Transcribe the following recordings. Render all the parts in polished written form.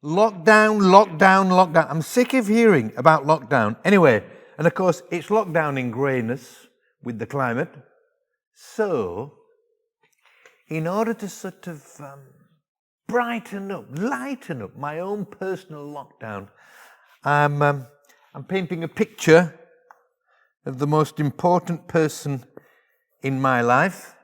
Lockdown, lockdown, lockdown. I'm sick of hearing about lockdown. Anyway, and of course, it's lockdown in greyness with the climate. So, in order to sort of brighten up, lighten up my own personal lockdown, I'm painting a picture of the most important person in my life.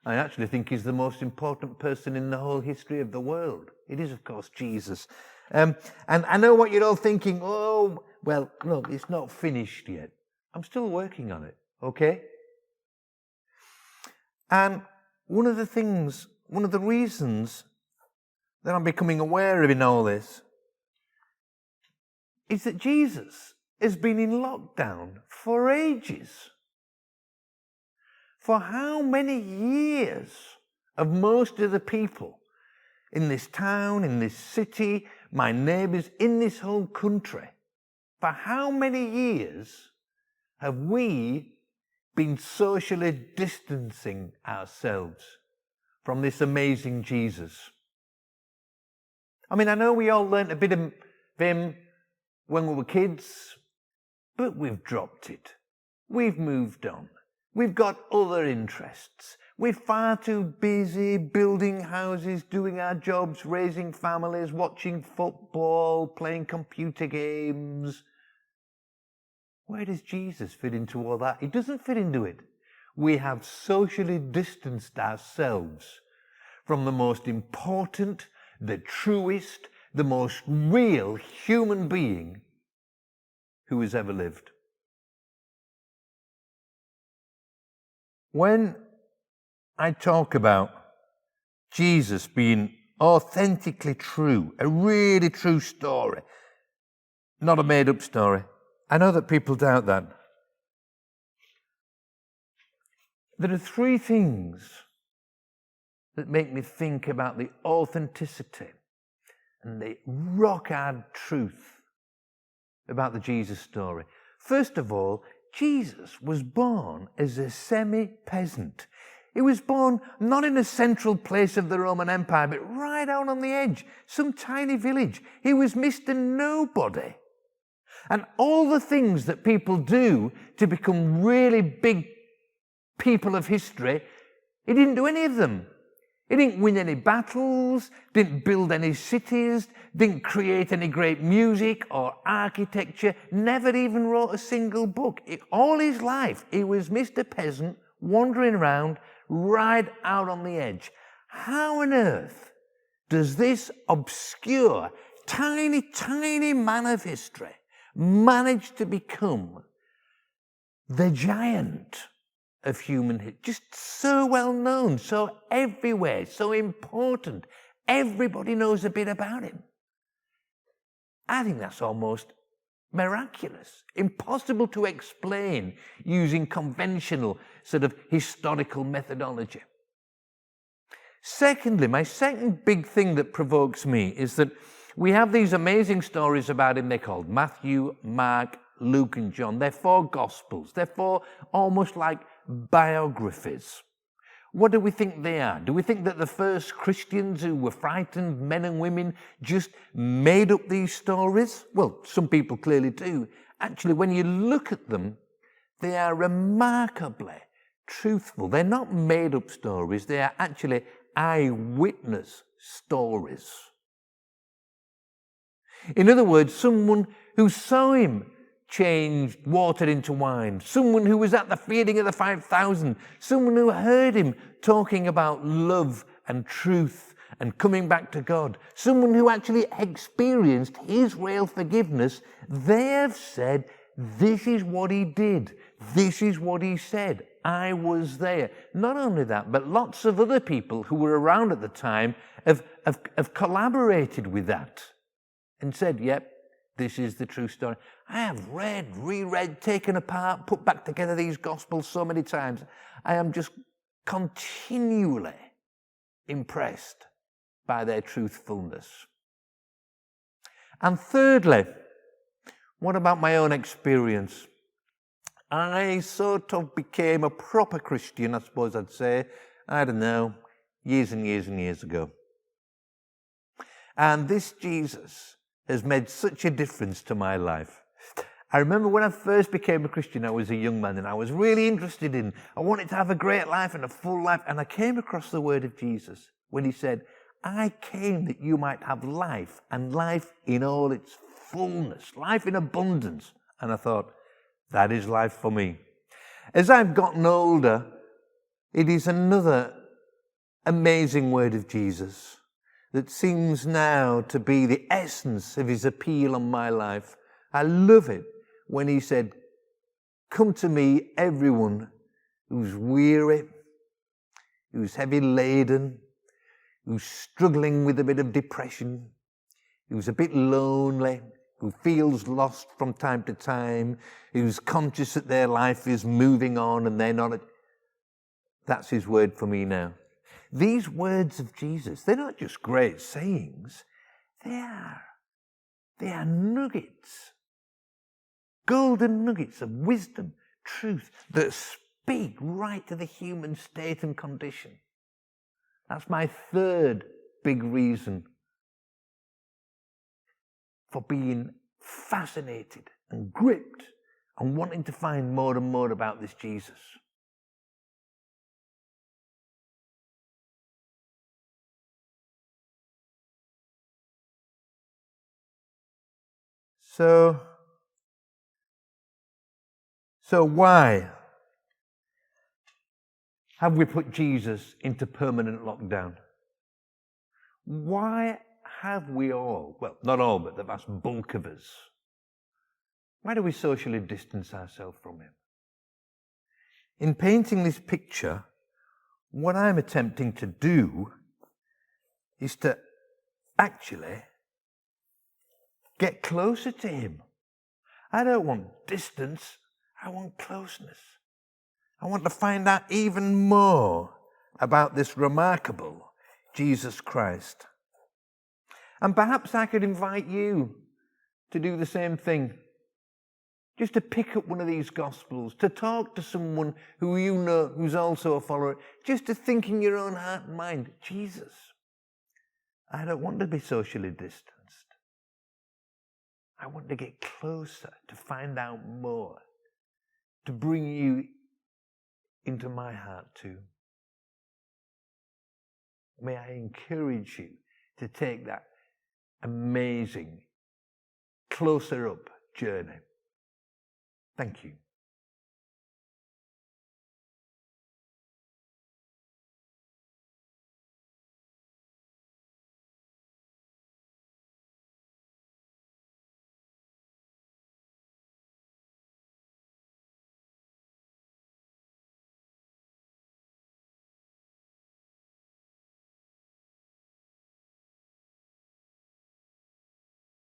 I actually think he's the most important person in the whole history of the world. It is, of course, Jesus. And I know what you're all thinking. Oh, well, look, it's not finished yet. I'm still working on it, okay? And one of the reasons that I'm becoming aware of in all this is that Jesus has been in lockdown for ages. For how many years have most of the people in this town, in this city, my neighbours, in this whole country, for how many years have we been socially distancing ourselves from this amazing Jesus? I mean, I know we all learnt a bit of him when we were kids, but we've dropped it. We've moved on. We've got other interests. We're far too busy building houses, doing our jobs, raising families, watching football, playing computer games. Where does Jesus fit into all that? He doesn't fit into it. We have socially distanced ourselves from the most important, the truest, the most real human being who has ever lived. When I talk about Jesus being authentically true, a really true story, not a made-up story, I know that people doubt that. There are three things that make me think about the authenticity and the rock-hard truth about the Jesus story. First of all, Jesus was born as a semi-peasant. He was born not in a central place of the Roman Empire, but right out on the edge, some tiny village. He was Mr. Nobody. And all the things that people do to become really big people of history, he didn't do any of them. He didn't win any battles, didn't build any cities, didn't create any great music or architecture, never even wrote a single book. All his life, he was Mr. Peasant, wandering around, right out on the edge. How on earth does this obscure, tiny, tiny man of history manage to become the giant of human history? Just so well known, so everywhere, so important. Everybody knows a bit about him. I think that's almost miraculous, impossible to explain using conventional sort of historical methodology. Secondly, my second big thing that provokes me is that we have these amazing stories about him. They're called Matthew, Mark, Luke and John. They're four Gospels. They're four almost like biographies. What do we think they are? Do we think that the first Christians who were frightened, men and women, just made up these stories? Well, some people clearly do. Actually, when you look at them, they are remarkably truthful. They're not made up stories. They are actually eyewitness stories. In other words, someone who saw him changed water into wine, someone who was at the feeding of the 5,000, someone who heard him talking about love and truth and coming back to God, someone who actually experienced his real forgiveness. They have said, this is what he did, this is what he said, I was there. Not only that, but lots of other people who were around at the time have collaborated with that and said, yep, this is the true story. I have read, reread, taken apart, put back together these Gospels so many times. I am just continually impressed by their truthfulness. And thirdly, what about my own experience? I sort of became a proper Christian, I suppose I'd say, I don't know, years and years and years ago. And this Jesus has made such a difference to my life. I remember when I first became a Christian, I was a young man and I was really interested I wanted to have a great life and a full life. And I came across the word of Jesus when he said, I came that you might have life, and life in all its fullness, life in abundance. And I thought, that is life for me. As I've gotten older, it is another amazing word of Jesus that seems now to be the essence of his appeal on my life. I love it when he said, come to me, everyone who's weary, who's heavy laden, who's struggling with a bit of depression, who's a bit lonely, who feels lost from time to time, who's conscious that their life is moving on and they're not. That's his word for me now. These words of Jesus, they're not just great sayings, they are nuggets, golden nuggets of wisdom, truth that speak right to the human state and condition. That's my third big reason for being fascinated and gripped and wanting to find more and more about this Jesus. So why have we put Jesus into permanent lockdown? Why have we all, well, not all, but the vast bulk of us, why do we socially distance ourselves from him? In painting this picture, what I'm attempting to do is to actually get closer to him. I don't want distance, I want closeness. I want to find out even more about this remarkable Jesus Christ. And perhaps I could invite you to do the same thing. Just to pick up one of these Gospels, to talk to someone who you know who's also a follower, just to think in your own heart and mind, Jesus, I don't want to be socially distanced. I want to get closer, to find out more, to bring you into my heart too. May I encourage you to take that amazing, closer up journey. Thank you.